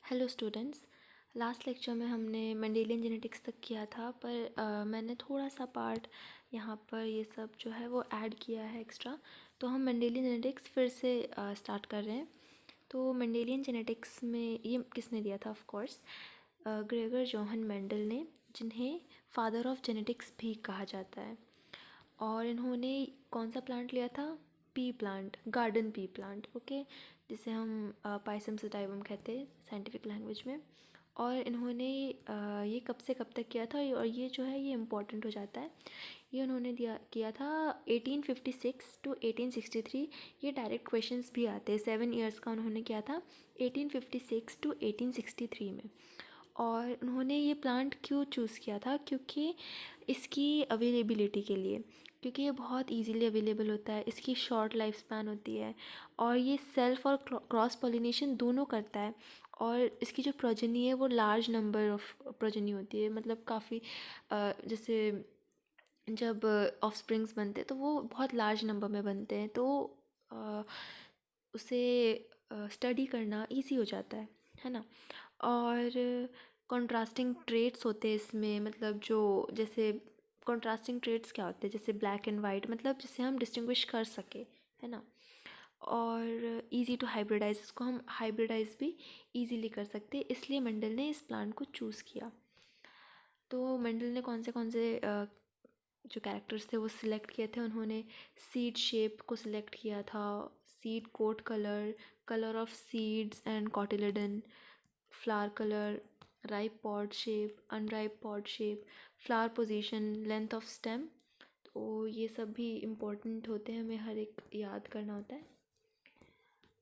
Hello students. Last lecture में हमने Mendelian genetics तक किया था, पर मैंने थोड़ा सा पार्ट यहाँ पर ये सब जो है वो ऐड किया है एक्स्ट्रा। तो हम मेंडेलियन जेनेटिक्स फिर से स्टार्ट कर रहे हैं। तो मेंडेलियन जेनेटिक्स में ये किसने दिया था? Of course Gregor Johan Mendel ने, जिन्हें फादर ऑफ जेनेटिक्स भी कहा जाता है। और इन्होंने कौन सा प्लांट लिया था? P plant, garden pea plant, okay, जिसे हम पाइसम सटाइवम कहते हैं साइंटिफिक लैंग्वेज में। और इन्होंने ये कब से कब तक किया था, और ये जो है ये इम्पॉर्टेंट हो जाता है। ये उन्होंने किया था 1856 टू 1863। ये डायरेक्ट क्वेश्चंस भी आते हैं। 7 ईयर्स का उन्होंने किया था 1856 टू 1863 में। और उन्होंने ये प्लांट क्यों चूज़ किया था? क्योंकि इसकी अवेलेबिलिटी के लिए, क्योंकि ये बहुत इजीली अवेलेबल होता है, इसकी शॉर्ट लाइफ स्पैन होती है, और ये सेल्फ और क्रॉस पॉलिनेशन दोनों करता है। और इसकी जो प्रोजेनी है वो लार्ज नंबर ऑफ प्रोजेनी होती है, मतलब काफ़ी जैसे जब ऑफस्प्रिंग्स बनते हैं तो वो बहुत लार्ज नंबर में बनते हैं, तो अ, उसे स्टडी करना इजी हो जाता है ना। और कंट्रास्टिंग ट्रेट्स होते हैं इसमें, मतलब जो जैसे कंट्रास्टिंग ट्रेट्स क्या होते हैं, जैसे ब्लैक एंड वाइट, मतलब जिसे हम डिस्टिंग्विश कर सके, है ना। और इजी टू हाइब्रिडाइज, इसको हम हाइब्रिडाइज भी इजीली कर सकते हैं, इसलिए मेंडल ने इस प्लांट को चूज़ किया। तो मेंडल ने कौन से जो कैरेक्टर्स थे वो सिलेक्ट किए थे? उन्होंने सीड शेप को सिलेक्ट किया था, seed coat colour, colour of seeds and cotyledon, flower colour, ripe pod shape, unripe pod shape, flower position, length of stem. तो ये सब भी इम्पोर्टेंट होते हैं, हमें हर एक याद करना होता है।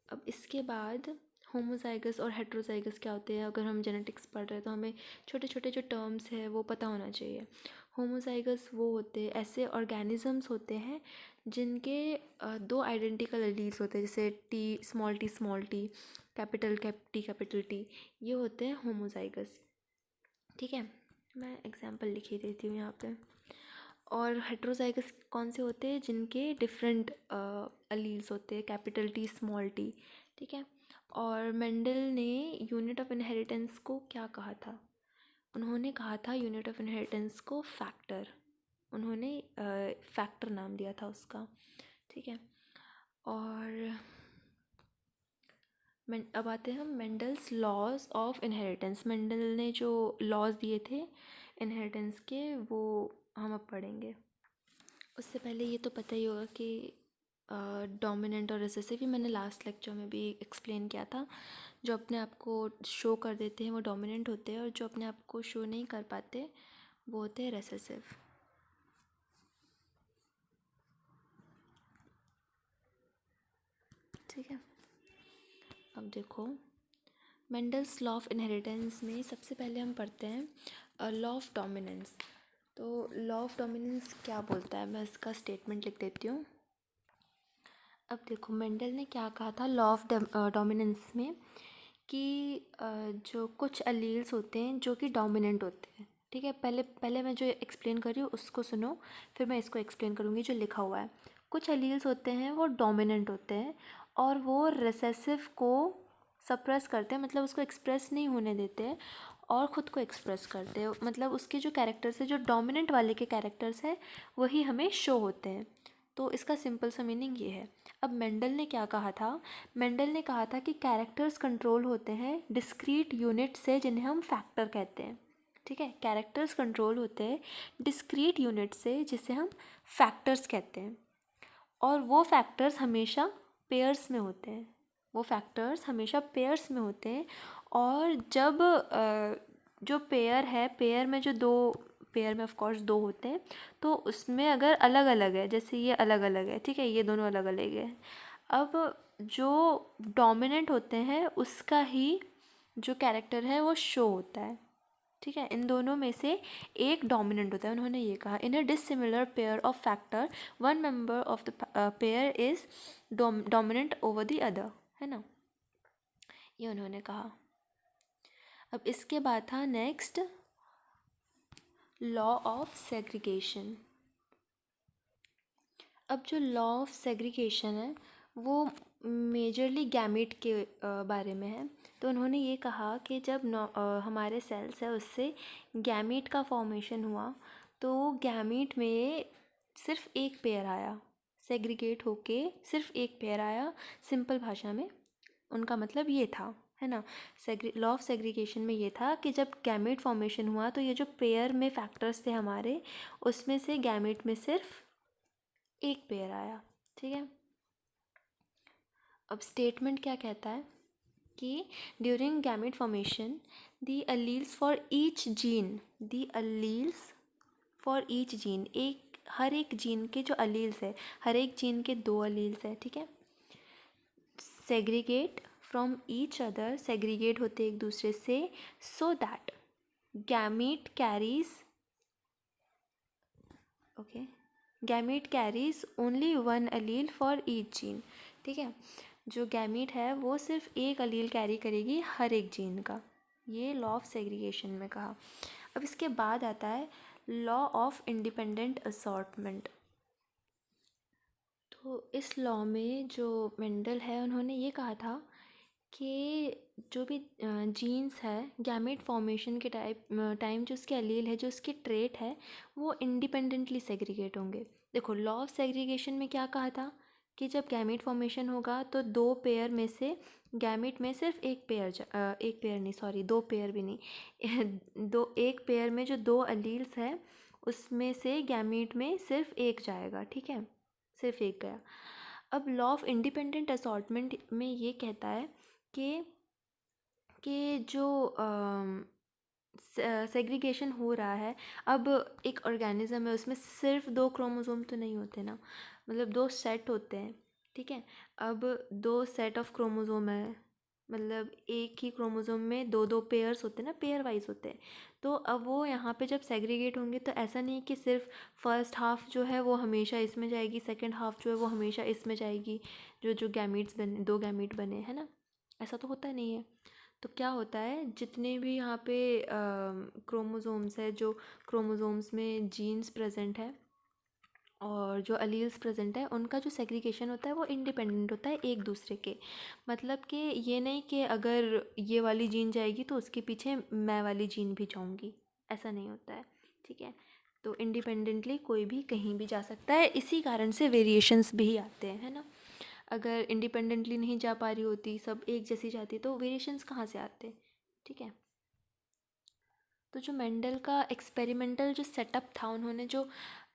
अब इसके बाद होमोजाइगस और हेट्रोजाइगस क्या होते हैं? अगर हम जेनेटिक्स पढ़ रहे हैं तो हमें छोटे छोटे जो टर्म्स है वो पता होना चाहिए। होमोजाइगस वो होते हैं ऐसे ऑर्गेनिजम्स होते हैं जिनके दो आइडेंटिकल एलील्स होते हैं, जैसे स्मॉल टी, कैपिटल टी, ये होते हैं होमोजाइगस। ठीक है, मैं एग्जांपल लिख ही देती हूँ यहाँ पे। और हेट्रोजाइगस कौन से होते हैं? जिनके डिफरेंट अलील्स होते हैं, कैपिटल टी, स्मॉल टी। ठीक है। और मेंडल ने यूनिट ऑफ इनहेरिटेंस को क्या कहा था? उन्होंने कहा था यूनिट ऑफ इनहेरिटेंस को फैक्टर। उन्होंने फैक्टर नाम दिया था उसका। ठीक है। और अब आते हैं हम Mendel's laws of inheritance. Mendel ने जो लॉज दिए थे इनहेरिटेंस के, वो हम अब पढ़ेंगे। उससे पहले ये तो पता ही होगा कि डोमिनेंट और रिसेसिव, ही मैंने लास्ट लेक्चर में भी एक्सप्लेन किया था। जो अपने आप को शो कर देते हैं वो डोमिनेंट होते हैं, और जो अपने आप को शो नहीं कर पाते वो होते हैं रिसेसिव। ठीक है। अब देखो, मेंडल्स लॉ ऑफ इनहेरिटेंस में सबसे पहले हम पढ़ते हैं लॉ ऑफ डोमिनेंस। तो लॉ ऑफ डोमिनेंस क्या बोलता है, मैं इसका स्टेटमेंट लिख देती हूँ। अब देखो, मेंडल ने क्या कहा था लॉ ऑफ डोमिनेंस में, कि जो कुछ अलील्स होते हैं जो कि डोमिनेंट होते हैं। ठीक है, पहले पहले मैं जो एक्सप्लेन कर रही हूँ उसको सुनो, फिर मैं इसको एक्सप्लेन करूँगी जो लिखा हुआ है। कुछ अलील्स होते हैं वो डोमिनेंट होते हैं, और वो रिसेसिव को सप्रेस करते हैं, मतलब उसको एक्सप्रेस नहीं होने देते और ख़ुद को एक्सप्रेस करते हैं। मतलब उसके जो कैरेक्टर्स है, जो डोमिनेंट वाले के कैरेक्टर्स हैं, वही हमें शो होते हैं। तो इसका सिंपल सा मीनिंग ये है। अब मेंडल ने क्या कहा था? मेंडल ने कहा था कि कैरेक्टर्स कंट्रोल होते हैं डिस्क्रीट यूनिट से, जिन्हें हम फैक्टर कहते हैं। ठीक है, कैरेक्टर्स कंट्रोल होते हैं डिस्क्रीट यूनिट से, जिसे हम फैक्टर्स कहते हैं। और वो फैक्टर्स हमेशा पेयर्स में होते हैं। वो फैक्टर्स हमेशा पेयर्स में होते हैं। और जब जो पेयर है, पेयर में जो दो, पेयर में ऑफ कोर्स दो होते हैं, तो उसमें अगर अलग अलग है, जैसे ये अलग अलग है, ठीक है, ये दोनों अलग अलग है, अब जो डोमिनेंट होते हैं उसका ही जो कैरेक्टर है वो शो होता है। ठीक है, इन दोनों में से एक डोमिनेंट होता है। उन्होंने ये कहा, in a dissimilar pair of factor one member of the pair is dominant over the other, है ना, ये उन्होंने कहा। अब इसके बाद था नेक्स्ट लॉ ऑफ सेग्रीगेशन। अब जो लॉ ऑफ सेग्रीगेशन है वो मेजरली गैमीट के बारे में है। तो उन्होंने ये कहा कि जब हमारे सेल्स है उससे गैमीट का फॉर्मेशन हुआ, तो गैमीट में सिर्फ एक पेयर आया, सेग्रीगेट होके सिर्फ एक पेयर आया। सिंपल भाषा में उनका मतलब ये था, है ना। लॉ ऑफ सेग्रीगेशन में ये था कि जब गैमेट फॉर्मेशन हुआ तो ये जो पेयर में फैक्टर्स थे हमारे, उसमें से गैमेट में सिर्फ एक पेयर आया, ठीक है। अब स्टेटमेंट क्या कहता है कि during gamete formation the alleles for each gene, the alleles for each gene, एक हर एक जीन के जो अलील्स है, हर एक जीन के दो अलील्स है, ठीक है, segregate from each other, segregate होते एक दूसरे से, so that gamete carries, okay, gamete carries only one allele for each gene, ठीक है। जो गैमीट है वो सिर्फ एक अलील कैरी करेगी हर एक जीन का, ये लॉ ऑफ सेग्रीगेशन में कहा। अब इसके बाद आता है लॉ ऑफ इंडिपेंडेंट असॉर्टमेंट। तो इस लॉ में जो मेंडल है उन्होंने ये कहा था कि जो भी जीन्स है गैमेट फॉर्मेशन के टाइम जो उसके अलील है, जो उसके ट्रेट है, वो इंडिपेंडेंटली सेग्रीगेट होंगे। देखो लॉ ऑफ सेग्रीगेशन में क्या कहा था कि जब गैमेट फॉर्मेशन होगा तो दो पेयर में से गैमेट में सिर्फ एक पेयर, एक पेयर नहीं, सॉरी, दो पेयर भी नहीं दो, एक पेयर में जो दो अलील्स है उसमें से गैमेट में सिर्फ एक जाएगा, ठीक है, सिर्फ एक गया। अब लॉ ऑफ इंडिपेंडेंट असॉर्टमेंट में ये कहता है कि जो सेग्रीगेशन हो रहा है, अब एक ऑर्गेनिज्म है उसमें सिर्फ दो क्रोमोसोम तो नहीं होते ना, मतलब दो सेट होते हैं, ठीक है। अब दो सेट ऑफ क्रोमोसोम है, मतलब एक ही क्रोमोसोम में दो दो पेयर्स होते हैं ना, पेयर वाइज होते हैं। तो अब वो यहाँ पे जब सेग्रीगेट होंगे तो ऐसा नहीं कि सिर्फ फर्स्ट हाफ जो है वो हमेशा इसमें जाएगी, सेकंड हाफ जो है वो हमेशा इसमें जाएगी, जो गैमीट्स बने, दो गैमीट बने, है ना, ऐसा तो होता नहीं है। तो क्या होता है, जितने भी यहाँ पे क्रोमोसोम्स है, जो क्रोमोसोम्स में जीन्स प्रेजेंट है और जो अलील्स प्रेजेंट है, उनका जो सेग्रीगेशन होता है वो इंडिपेंडेंट होता है एक दूसरे के। मतलब कि ये नहीं कि अगर ये वाली जीन जाएगी तो उसके पीछे मैं वाली जीन भी जाऊँगी, ऐसा नहीं होता है, ठीक है। तो इंडिपेंडेंटली कोई भी कहीं भी जा सकता है, इसी कारण से वेरिएशंस भी आते हैं, है ना। अगर इंडिपेंडेंटली नहीं जा पा रही होती, सब एक जैसी जाती, तो वेरिएशंस कहाँ से आते, ठीक है। तो जो मेंडल का एक्सपेरिमेंटल जो सेटअप था, उन्होंने जो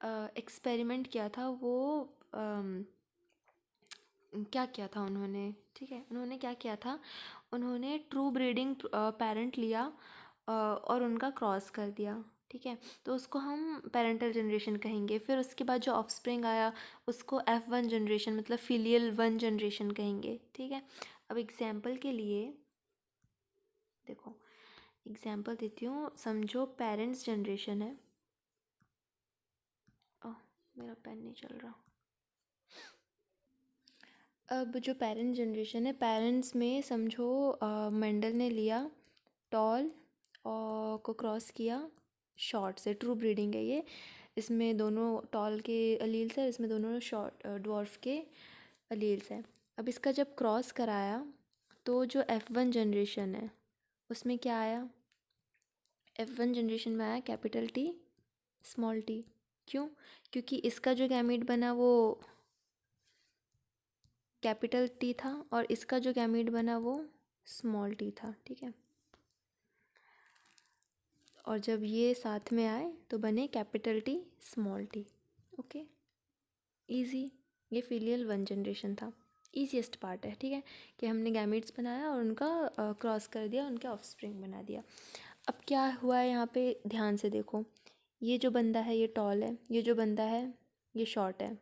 एक्सपेरिमेंट किया था वो क्या किया था उन्होंने, ठीक है, उन्होंने क्या किया था, उन्होंने ट्रू ब्रीडिंग पेरेंट लिया और उनका क्रॉस कर दिया, ठीक है, तो उसको हम पेरेंटल जनरेशन कहेंगे। फिर उसके बाद जो ऑफस्प्रिंग आया उसको F1 जनरेशन, मतलब फिलियल 1 जनरेशन कहेंगे, ठीक है। अब एग्जाम्पल के लिए देखो, एग्जाम्पल देती हूँ, समझो पेरेंट्स जनरेशन है, ओह मेरा पेन नहीं चल रहा। अब जो पेरेंट जनरेशन है, पेरेंट्स में समझो मेंडल ने लिया टॉल और को क्रॉस किया शॉर्ट से, ट्रू ब्रीडिंग है ये, इसमें दोनों टॉल के अलील्स है, इसमें दोनों शॉर्ट ड्वार्फ के अलील्स है। अब इसका जब क्रॉस कराया तो जो F1 जनरेशन है उसमें क्या आया, F1 जनरेशन में आया कैपिटल T स्मॉल t। क्यों? क्योंकि इसका जो गैमीट बना वो कैपिटल T था और इसका जो गैमीट बना वो स्मॉल t था, ठीक है। और जब ये साथ में आए तो बने capital T small t, okay, easy. ये फिलियल 1 जनरेशन था, ईजीएस्ट पार्ट है, ठीक है, कि हमने गैमीट्स बनाया और उनका क्रॉस कर दिया, उनके ऑफस्प्रिंग बना दिया। अब क्या हुआ है यहाँ पे, ध्यान से देखो, ये जो बंदा है ये टॉल है, ये जो बंदा है ये शॉर्ट है,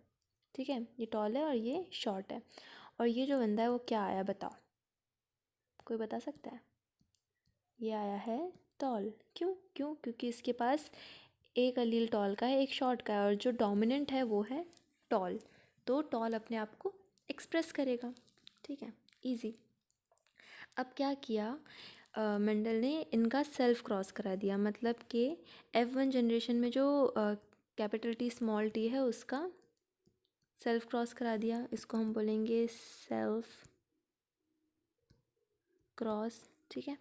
ठीक है, ये टॉल है और ये शॉर्ट है, और ये जो बंदा है वो क्या आया बताओ, कोई बता सकता है? ये आया है टॉल। क्यों? क्योंकि इसके पास एक अलील टॉल का है, एक शॉर्ट का है, और जो डोमिनेंट है वो है टॉल, तो टॉल अपने आप को एक्सप्रेस करेगा, ठीक है, इजी। अब क्या किया, मेंडल ने इनका सेल्फ क्रॉस करा दिया, मतलब कि F1 जनरेशन में जो कैपिटल T स्मॉल t है उसका सेल्फ क्रॉस करा दिया, इसको हम बोलेंगे सेल्फ क्रॉस, ठीक है।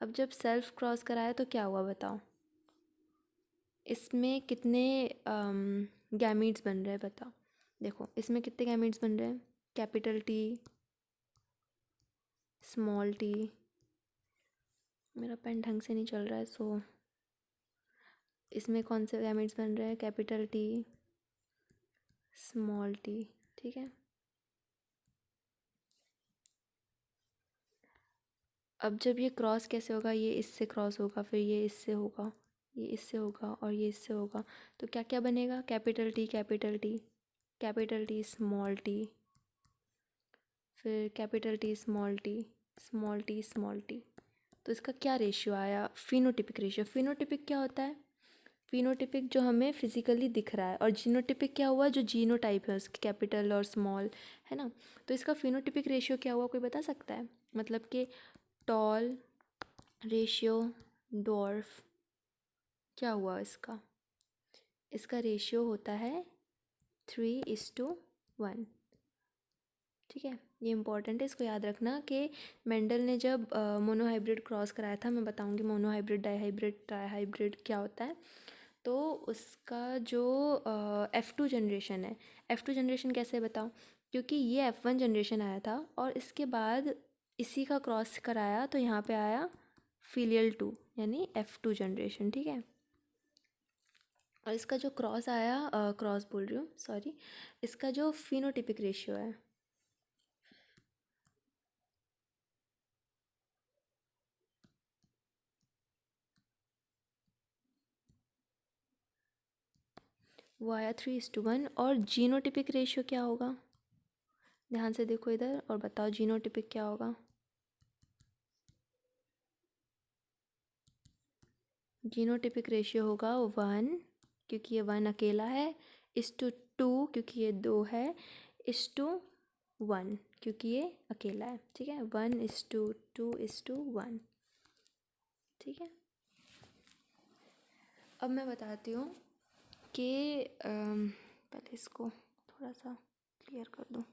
अब जब सेल्फ क्रॉस कराया तो क्या हुआ बताओ, इसमें कितने गैमीट्स बन रहे हैं बताओ। देखो इसमें कितने गैमीट्स बन रहे हैं, कैपिटल टी, स्मॉल टी, मेरा पेन ढंग से नहीं चल रहा है, सो इसमें कौन से गैमीट्स बन रहे हैं, कैपिटल टी, स्मॉल टी, ठीक है। अब जब ये क्रॉस कैसे होगा, ये इससे क्रॉस होगा, फिर ये इससे होगा, ये इससे होगा और ये इससे होगा, तो क्या क्या बनेगा, capital T capital T, capital T small T, फिर capital T small T, small T small T. तो इसका क्या रेशियो आया, फिनोटिपिक रेशियो। फिनोटिपिक क्या होता है, फिनोटिपिक जो हमें फिजिकली दिख रहा है, और जीनोटिपिक क्या हुआ, जो जीनोटाइप है उसके कैपिटल और स्मॉल, है ना। तो इसका फिनोटिपिक रेशियो क्या हुआ, कोई बता सकता है, मतलब कि टॉल रेशियो डॉर्फ क्या हुआ इसका, इसका रेशियो होता है 3:1, ठीक है। ये इंपॉर्टेंट है, इसको याद रखना कि मेंडल ने जब मोनोहाइब्रिड क्रॉस कराया था, मैं बताऊंगी मोनोहाइब्रिड डाईहाइब्रिड ट्राईहाइब्रिड क्या होता है, तो उसका जो F2 जनरेशन है, F2 जनरेशन कैसे बताओ, क्योंकि ये F1 जनरेशन आया था और इसके बाद इसी का क्रॉस कराया तो यहाँ पे आया फिलियल 2 यानी F2 जनरेशन, ठीक है। और इसका जो क्रॉस आया, क्रॉस बोल रही हूँ सॉरी, इसका जो फिनोटिपिक रेशियो है, वो आया 3:1। और जीनोटिपिक रेशियो क्या होगा, ध्यान से देखो इधर और बताओ जीनोटिपिक क्या होगा। जीनोटिपिक रेशियो होगा 1, क्योंकि ये 1 अकेला है, (2) क्योंकि ये 2 है, (1) क्योंकि ये अकेला है, ठीक है। 1:2:1, ठीक है। अब मैं बताती हूँ कि पहले इसको थोड़ा सा क्लियर कर दूँ।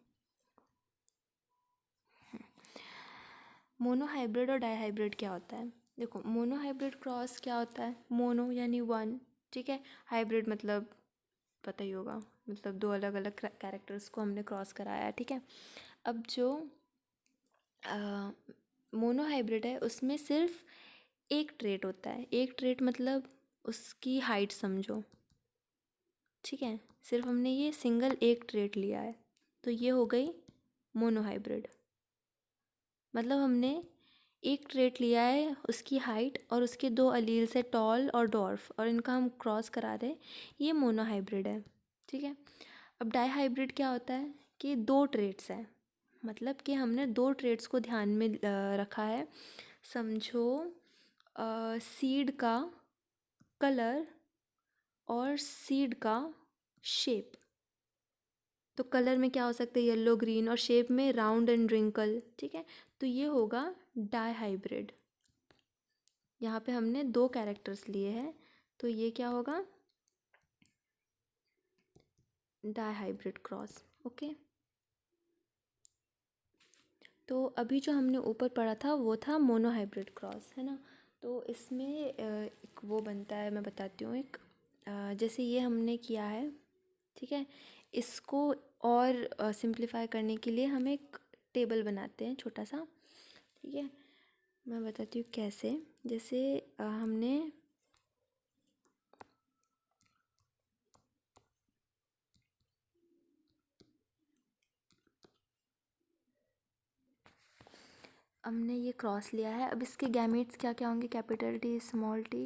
मोनोहाइब्रिड और डाईहाइब्रिड क्या होता है, देखो मोनोहाइब्रिड क्रॉस क्या होता है, मोनो यानी 1, ठीक है, हाइब्रिड मतलब पता ही होगा, मतलब 2 अलग अलग कैरेक्टर्स को हमने क्रॉस कराया है, ठीक है। अब जो मोनोहाइब्रिड है उसमें सिर्फ एक ट्रेट होता है, एक ट्रेट मतलब उसकी हाइट समझो, ठीक है, सिर्फ हमने ये सिंगल एक ट्रेट लिया है, तो ये हो गई मोनोहाइब्रिड। मतलब हमने एक ट्रेट लिया है, उसकी हाइट और उसके 2 अलील से टॉल और डॉर्फ, और इनका हम क्रॉस करा रहे हैं, ये मोनोहाइब्रिड है, ठीक है। अब डाईहाइब्रिड क्या होता है कि 2 ट्रेट्स हैं, मतलब कि हमने 2 ट्रेट्स को ध्यान में रखा है, समझो सीड का कलर और सीड का शेप। तो कलर में क्या हो सकता है, येलो ग्रीन, और शेप में राउंड एंड रिंकल, ठीक है। तो ये होगा डाईहाइब्रिड, यहाँ पे हमने 2 कैरेक्टर्स लिए हैं, तो ये क्या होगा, डाईहाइब्रिड क्रॉस, ओके। तो अभी जो हमने ऊपर पढ़ा था वो था मोनोहाइब्रिड क्रॉस, है ना। तो इसमें एक वो बनता है, मैं बताती हूँ एक, जैसे ये हमने किया है, ठीक है, इसको और सिंप्लीफाई करने के लिए हम एक टेबल बनाते हैं छोटा सा, ठीक है। मैं बताती हूँ कैसे, जैसे हमने ये क्रॉस लिया है, अब इसके गैमेट्स क्या क्या होंगे, capital T small T,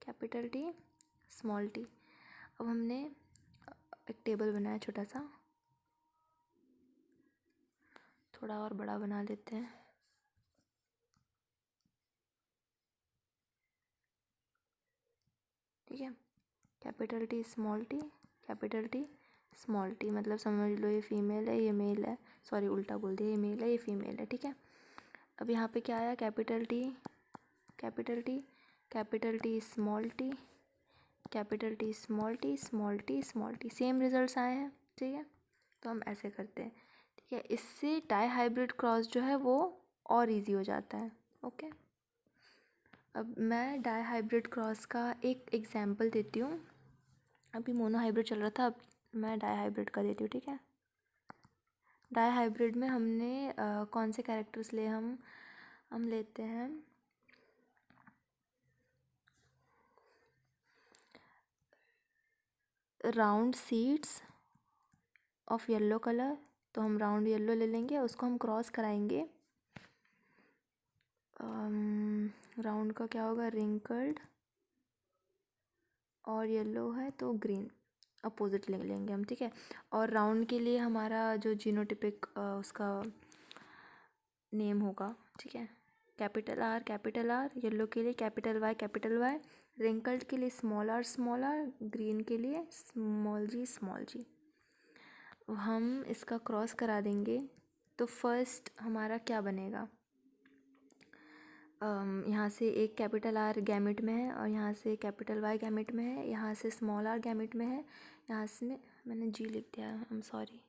capital T small T. अब हमने एक टेबल बनाया छोटा सा, थोड़ा और बड़ा बना लेते हैं, ठीक है। Capital T small T, capital T small T, मतलब समझ लो ये फीमेल है ये मेल है, सॉरी उल्टा बोल दिया, ये मेल है ये फीमेल है, ठीक है। अब यहाँ पे क्या आया, capital T capital T capital T small T, capital T small T small T small T, same results आए हैं, ठीक है। तो हम ऐसे करते हैं, ठीक है। इससे डाई हाइब्रिड क्रॉस जो है वो और इजी हो जाता है। ओके, अब मैं डाई हाइब्रिड क्रॉस का एक एग्जांपल देती हूँ। अभी मोनो हाइब्रिड चल रहा था, अब मैं डाई हाइब्रिड का देती हूँ, ठीक है। डाई हाइब्रिड में हमने कौन से कैरेक्टर्स लिए, हम लेते हैं round seeds of yellow colour. तो हम राउंड येलो ले लेंगे, उसको हम क्रॉस कराएंगे। राउंड का क्या होगा, रिंकल्ड, और येलो है तो ग्रीन, अपोजिट ले लेंगे हम, ठीक है। और राउंड के लिए हमारा जो जीनोटिपिक उसका नेम होगा, ठीक है, कैपिटल आर, येलो के लिए कैपिटल वाई, रिंकल्ड के लिए स्मॉल आर, ग्रीन के लिए स्मॉल जी। हम इसका क्रॉस करा देंगे तो फर्स्ट हमारा क्या बनेगा, यहाँ से एक कैपिटल आर गैमेट में है और यहाँ से कैपिटल वाई गैमेट में है, यहाँ से स्मॉल आर गैमेट में है, यहाँ से मैंने जी लिख दिया, आई एम सॉरी,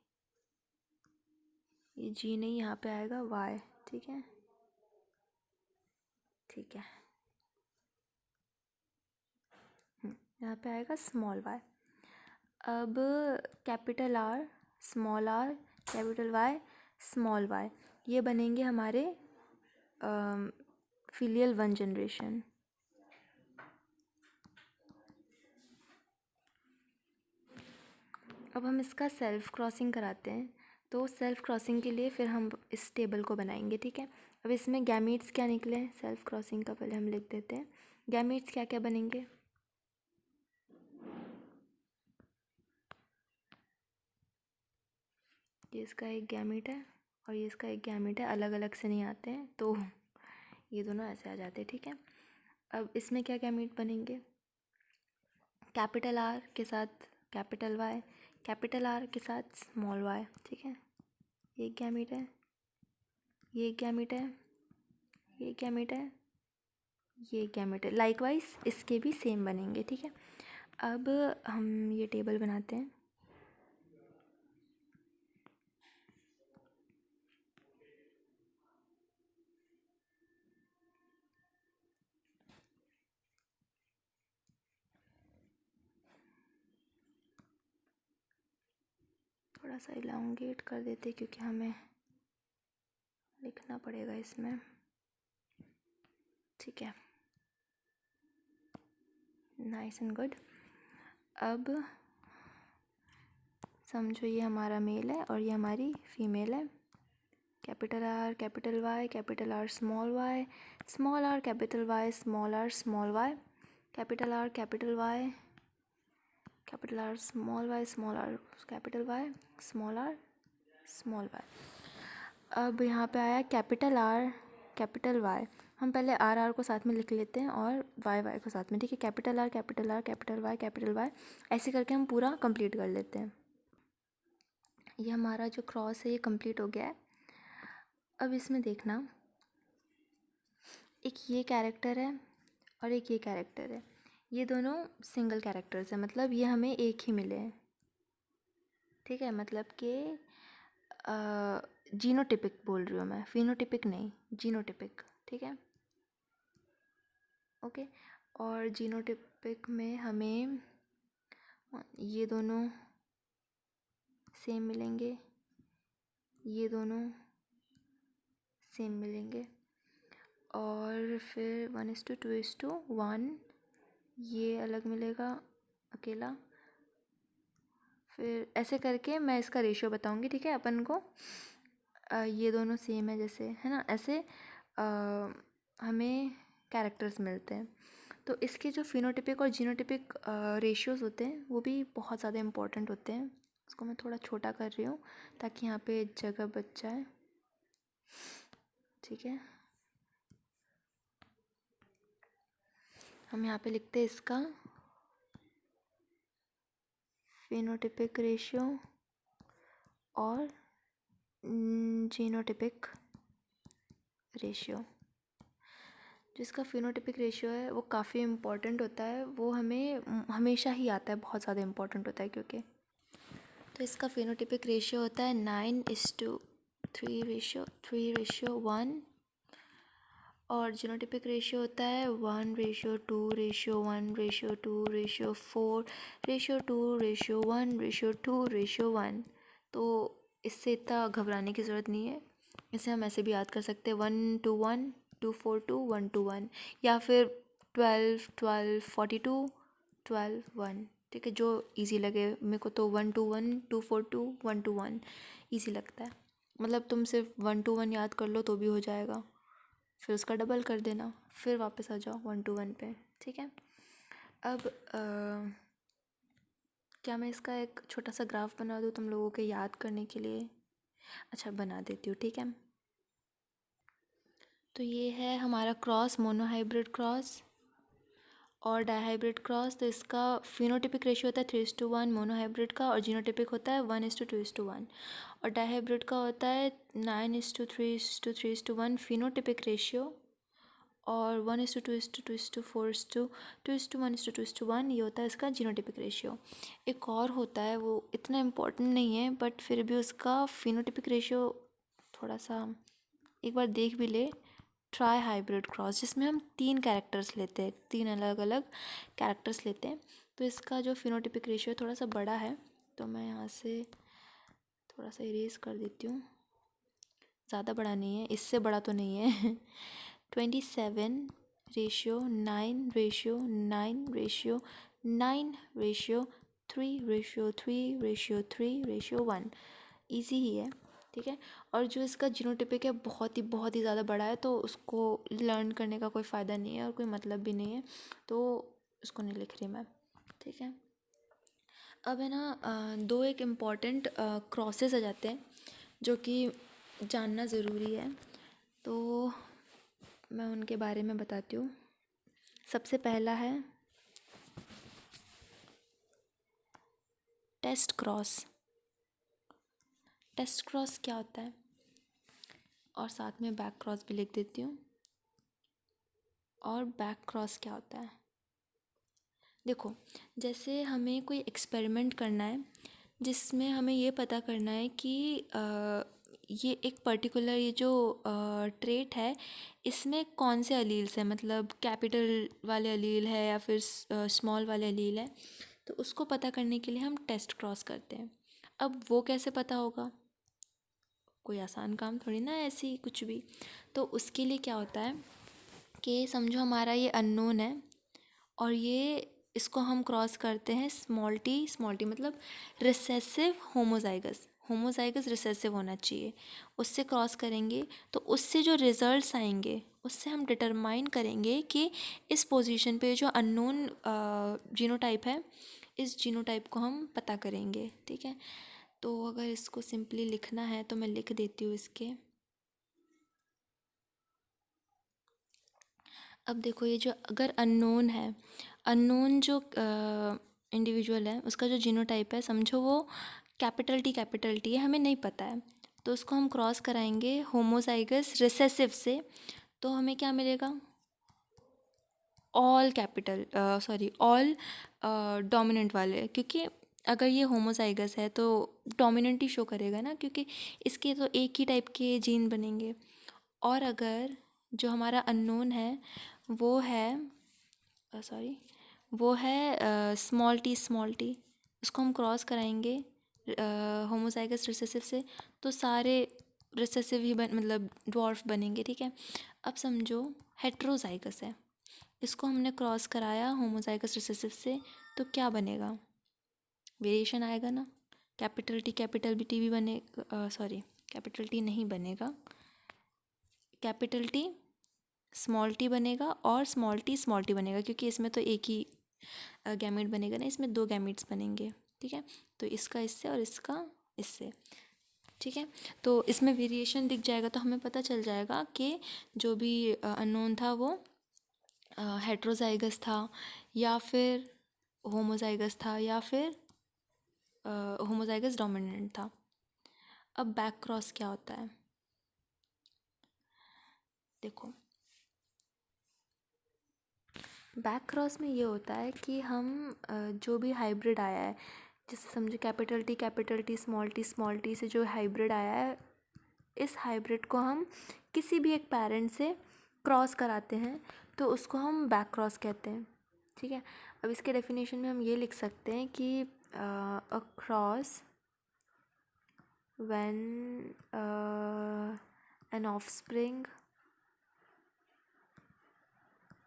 ये जी नहीं, यहाँ पे आएगा वाई, ठीक है, ठीक है। यहाँ पे आएगा स्मॉल वाई। अब capital R, small r, capital Y, small y, ये बनेंगे हमारे फिलियल 1 जनरेशन। अब हम इसका सेल्फ क्रॉसिंग कराते हैं, तो सेल्फ क्रॉसिंग के लिए फिर हम इस टेबल को बनाएंगे, ठीक है। अब इसमें गैमीट्स क्या निकले, सेल्फ क्रॉसिंग का पहले हम लिख देते हैं, गैमीट्स क्या क्या बनेंगे। ये इसका एक गैमीट है और ये इसका एक गैमीट है, अलग अलग से नहीं आते हैं, तो ये दोनों ऐसे आ जाते हैं, ठीक है। अब इसमें क्या गैमीट बनेंगे, कैपिटल आर के साथ कैपिटल वाई, कैपिटल आर के साथ स्मॉल वाई, ठीक है। ये एक गैमीट है, ये एक गैमीट है, ये एक गैमीट है, ये गैमेट है। लाइकवाइज इसके भी सेम बनेंगे, ठीक है। अब हम ये टेबल बनाते हैं, थोड़ा सा इलांगेट कर देते क्योंकि हमें लिखना पड़ेगा इसमें, ठीक है, नाइस एंड गुड। अब समझो ये हमारा मेल है और ये हमारी फीमेल है, capital R capital Y, capital R small r capital Y, small r, capital R capital Y, capital R small r capital Y, small y. अब यहाँ पे आया कैपिटल आर कैपिटल वाई, हम पहले आर को साथ में लिख लेते हैं और वाई को साथ में, ठीक है। कैपिटल आर कैपिटल वाई, ऐसे करके हम पूरा कंप्लीट कर लेते हैं। ये हमारा जो क्रॉस है ये कंप्लीट हो गया है। अब इसमें देखना, एक ये कैरेक्टर है और एक ये कैरेक्टर है, ये दोनों सिंगल कैरेक्टर्स हैं, मतलब ये हमें एक ही मिले हैं, ठीक है। मतलब कि जीनोटिपिक बोल रही हूँ मैं, फिनोटिपिक नहीं, जीनोटिपिक, ठीक है, ओके। और जीनोटिपिक में हमें ये दोनों सेम मिलेंगे, ये दोनों सेम मिलेंगे, और फिर 1:2:1 ये अलग मिलेगा अकेला, फिर ऐसे करके मैं इसका रेशियो बताऊंगी, ठीक है अपन को। ये दोनों सेम है जैसे, है ना, ऐसे हमें कैरेक्टर्स मिलते हैं। तो इसके जो फिनोटिपिक और जीनोटिपिक रेशियोज़ होते हैं वो भी बहुत ज़्यादा इम्पोर्टेंट होते हैं। इसको मैं थोड़ा छोटा कर रही हूँ ताकि यहाँ पे जगह बच जाए, ठीक है। हम यहाँ पे लिखते हैं इसका फिनोटिपिक रेशियो और जीनोटिपिक रेशियो। जिसका फिनोटिपिक रेशियो है वो काफ़ी इम्पॉर्टेंट होता है, वो हमें हमेशा ही आता है, बहुत ज़्यादा इम्पॉर्टेंट होता है क्योंकि, तो इसका फिनोटिपिक रेशियो होता है 9:3:1, और जीनोटिपिक रेशियो होता है 1:2:1:2:4:2:1:1। तो इससे इतना घबराने की ज़रूरत नहीं है, इसे हम ऐसे भी याद कर सकते हैं 1:1, 2:4:2, 1:1, या फिर 12:12:42, 12:1। ठीक है, जो इजी लगे। मेरे को तो 1:1, 2:4:2, 1:1 इजी लगता है। मतलब तुम सिर्फ 1:1 याद कर लो तो भी हो जाएगा, फिर उसका डबल कर देना, फिर वापस आ जाओ 1:1 पे। ठीक है, अब क्या मैं इसका एक छोटा सा ग्राफ बना दूँ तुम लोगों के याद करने के लिए? अच्छा, बना देती हूँ। ठीक है, तो ये है हमारा क्रॉस, मोनोहाइब्रिड क्रॉस और डाइहाइब्रिड क्रॉस। तो इसका फिनोटिपिक रेशियो होता है 3:1 मोनोहाइब्रिड का, और जीनोटिपिक होता है 1:2:1, और डाइहाइब्रिड का होता है 9:3:3:1 फिनोटिपिक रेशियो, और 1:2:2:4:2:1:1 ये होता है इसका जीनोटिपिक रेशियो। एक और होता है, वो इतना इम्पोर्टेंट नहीं है बट फिर भी उसका फिनोटिपिक रेशियो थोड़ा सा एक बार देख भी ले, ट्राई हाइब्रिड क्रॉस, जिसमें हम 3 कैरेक्टर्स लेते हैं, 3 अलग अलग कैरेक्टर्स लेते हैं। तो इसका जो फिनोटिपिक रेशियो थोड़ा सा बड़ा है, तो मैं यहाँ से थोड़ा सा इरेज कर देती हूँ। ज़्यादा बड़ा नहीं है, इससे बड़ा तो नहीं है 27:9:9:9:3:3:3:1 ईजी ही है। ठीक है, और जो इसका जीनोटिपिक है बहुत ही ज़्यादा बड़ा है, तो उसको लर्न करने का कोई फ़ायदा नहीं है और कोई मतलब भी नहीं है, तो उसको नहीं लिख रही मैं। ठीक है, अब है ना दो एक इम्पॉर्टेंट क्रॉसेस आ जाते हैं जो कि जानना ज़रूरी है, तो मैं उनके बारे में बताती हूँ। सबसे पहला है टेस्ट क्रॉस। टेस्ट क्रॉस क्या होता है, और साथ में बैक क्रॉस भी लिख देती हूँ। और बैक क्रॉस क्या होता है, देखो, जैसे हमें कोई एक्सपेरिमेंट करना है जिसमें हमें ये पता करना है कि ये एक पर्टिकुलर ये जो ट्रेट है इसमें कौन से अलील्स हैं, मतलब कैपिटल वाले अलील है या फिर स्मॉल वाले अलील है, तो उसको पता करने के लिए हम टेस्ट क्रॉस करते हैं। अब वो कैसे पता होगा, कोई आसान काम थोड़ी ना है ऐसी कुछ भी। तो उसके लिए क्या होता है कि समझो हमारा ये अननोन है, और ये इसको हम क्रॉस करते हैं स्मॉल टी मतलब रिसेसिव होमोजाइगस, होमोजाइगस रिसेसिव होना चाहिए, उससे क्रॉस करेंगे। तो उससे जो रिजल्ट्स आएंगे उससे हम डिटरमाइन करेंगे कि इस पोजीशन पे जो अननोन जीनोटाइप है, इस जीनोटाइप को हम पता करेंगे। ठीक है, तो अगर इसको सिंपली लिखना है तो मैं लिख देती हूँ इसके। अब देखो, ये जो अगर अननोन है, अननोन जो इंडिविजुअल है उसका जो जीनोटाइप है, समझो वो कैपिटल टी है, हमें नहीं पता है, तो उसको हम क्रॉस कराएंगे होमोजाइगस रिसेसिव से, तो हमें क्या मिलेगा, ऑल कैपिटल ऑल डोमिनेंट वाले, क्योंकि अगर ये होमोजाइगस है तो डोमिनेंट ही शो करेगा ना, क्योंकि इसके तो एक ही टाइप के जीन बनेंगे। और अगर जो हमारा अननोन है वो है वो है स्मॉल टी, उसको हम क्रॉस कराएंगे होमोजाइगस रिसेसिव से, तो सारे रिसेसिव ही मतलब ड्वार्फ बनेंगे। ठीक है, अब समझो हेट्रोजाइगस है, इसको हमने क्रॉस कराया होमोजाइगस रिसेसिव से, तो क्या बनेगा, वेरिएशन आएगा ना, कैपिटल टी भी बनेगा, कैपिटल टी नहीं बनेगा, कैपिटल टी स्मॉल टी बनेगा, और स्मॉल टी बनेगा, क्योंकि इसमें तो एक ही गैमेट बनेगा ना, इसमें 2 गैमेट्स बनेंगे। ठीक है, तो इसका इससे और इसका इससे। ठीक है, तो इसमें वेरिएशन दिख जाएगा, तो हमें पता चल जाएगा कि जो भी अननोन था वो हेट्रोजाइगस था या फिर होमोजाइगस था या फिर होमोजाइगस डोमिनेंट था। अब बैक क्रॉस क्या होता है, देखो, बैक क्रॉस में ये होता है कि हम जो भी हाइब्रिड आया है, जैसे समझो कैपिटल टी स्मॉल टी से जो हाइब्रिड आया है, इस हाइब्रिड को हम किसी भी एक पेरेंट से क्रॉस कराते हैं तो उसको हम बैक क्रॉस कहते हैं। ठीक है, अब इसके डेफिनेशन में हम ये लिख सकते हैं कि a cross when an offspring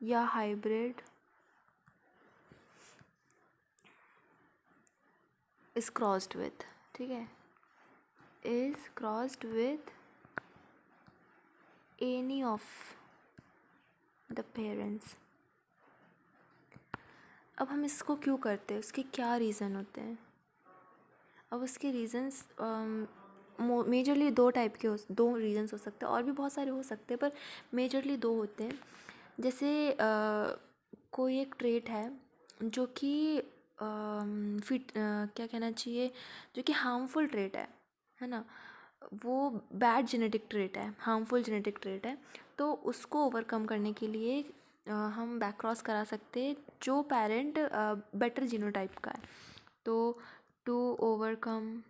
या हाइब्रिड इज क्रॉस्ड विथ, ठीक है, is crossed with any of the parents. अब हम इसको क्यों करते हैं, उसके क्या रीज़न होते हैं? अब उसके रीज़न्स मेजरली दो रीज़न्स हो सकते हैं, और भी बहुत सारे हो सकते हैं, पर मेजरली दो होते हैं। जैसे कोई एक ट्रेट है जो कि क्या कहना चाहिए, जो कि हार्मफुल ट्रेट है ना, वो बैड जेनेटिक ट्रेट है, हार्मफुल जेनेटिक ट्रेट है, तो उसको ओवरकम करने के लिए हम बैक क्रॉस करा सकते हैं जो पेरेंट बेटर जीनोटाइप का है। तो टू ओवरकम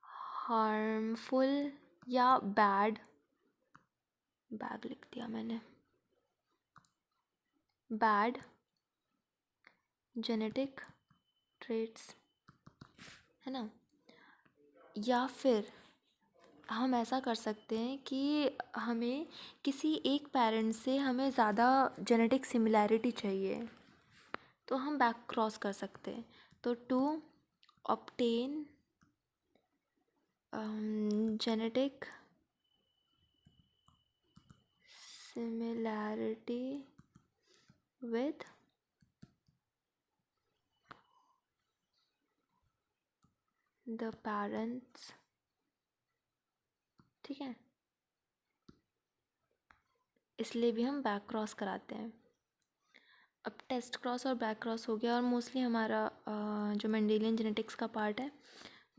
हार्मफुल या बैड लिख दिया मैंने, बैड जेनेटिक ट्रेट्स, है ना, या फिर हम ऐसा कर सकते हैं कि हमें किसी एक पेरेंट से हमें ज़्यादा जेनेटिक सिमिलैरिटी चाहिए, तो हम बैक क्रॉस कर सकते हैं। तो to obtain genetic similarity with the parents, ठीक है, इसलिए भी हम बैक क्रॉस कराते हैं। अब टेस्ट क्रॉस और बैक क्रॉस हो गया, और मोस्टली हमारा जो मेंडेलियन जेनेटिक्स का पार्ट है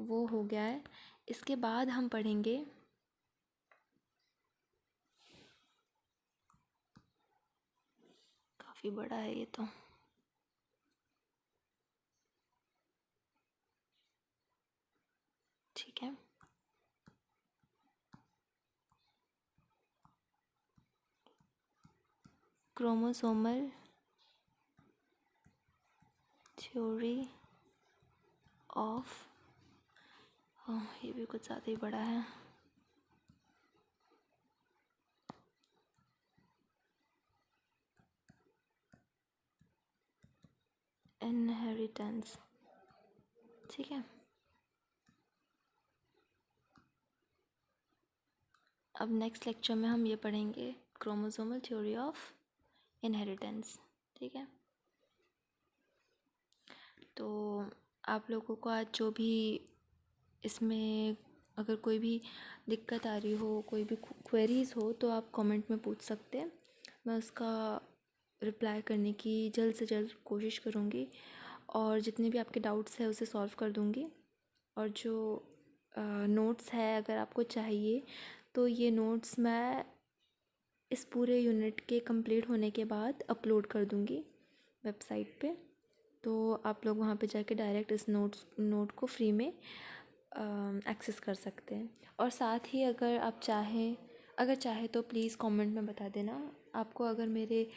वो हो गया है। इसके बाद हम पढ़ेंगे काफ़ी बड़ा है ये तो, ठीक है, क्रोमोसोमल थ्योरी ऑफ, ये भी कुछ ज़्यादा ही बड़ा है, इनहेरिटेंस, ठीक है। अब नेक्स्ट लेक्चर में हम ये पढ़ेंगे क्रोमोसोमल थ्योरी ऑफ इनहेरिटेंस, ठीक है। तो आप लोगों को आज जो भी इसमें अगर कोई भी दिक्कत आ रही हो, कोई भी क्वेरीज़ हो, तो आप कमेंट में पूछ सकते हैं, मैं उसका रिप्लाई करने की जल्द से जल्द कोशिश करूँगी, और जितने भी आपके डाउट्स हैं उसे सॉल्व कर दूँगी। और जो नोट्स है अगर आपको चाहिए तो ये नोट्स मैं इस पूरे यूनिट के कंप्लीट होने के बाद अपलोड कर दूँगी वेबसाइट पे, तो आप लोग वहाँ पे जाके डायरेक्ट इस नोट को फ्री में एक्सेस कर सकते हैं। और साथ ही अगर चाहे तो प्लीज़ कमेंट में बता देना आपको अगर मेरे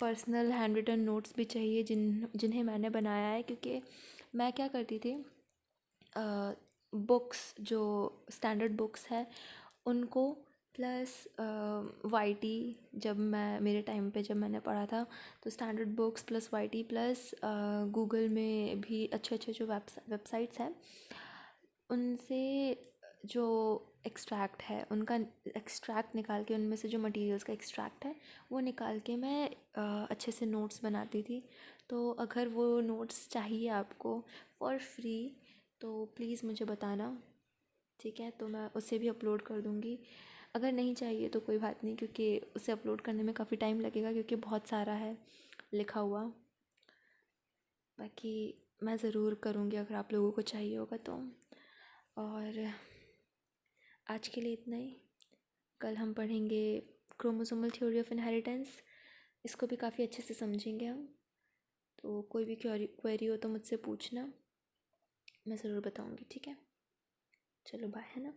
पर्सनल हैंड रिटन नोट्स भी चाहिए जिन्हें मैंने बनाया है, क्योंकि मैं क्या करती थी, बुक्स जो स्टैंडर्ड बुक्स है उनको प्लस वाईटी, जब मैं मेरे टाइम पे जब मैंने पढ़ा था तो standard books plus YT plus Google में भी अच्छे अच्छे जो वेबसाइट्स हैं उनसे जो एक्सट्रैक्ट है उनका एक्सट्रैक्ट निकाल के, उनमें से जो मटेरियल्स का एक्सट्रैक्ट है वो निकाल के मैं अच्छे से नोट्स बनाती थी। तो अगर वो नोट्स चाहिए आपको फॉर फ्री तो प्लीज़ मुझे बताना, ठीक है, तो मैं उसे भी अपलोड कर दूँगी। अगर नहीं चाहिए तो कोई बात नहीं, क्योंकि उसे अपलोड करने में काफ़ी टाइम लगेगा क्योंकि बहुत सारा है लिखा हुआ। बाकी मैं ज़रूर करूँगी अगर आप लोगों को चाहिए होगा तो। और आज के लिए इतना ही, कल हम पढ़ेंगे क्रोमोसोमल थ्योरी ऑफ इनहेरिटेंस, इसको भी काफ़ी अच्छे से समझेंगे हम। तो कोई भी क्वेरी हो तो मुझसे पूछना, मैं ज़रूर बताऊँगी, ठीक है। चलो बाय, है ना।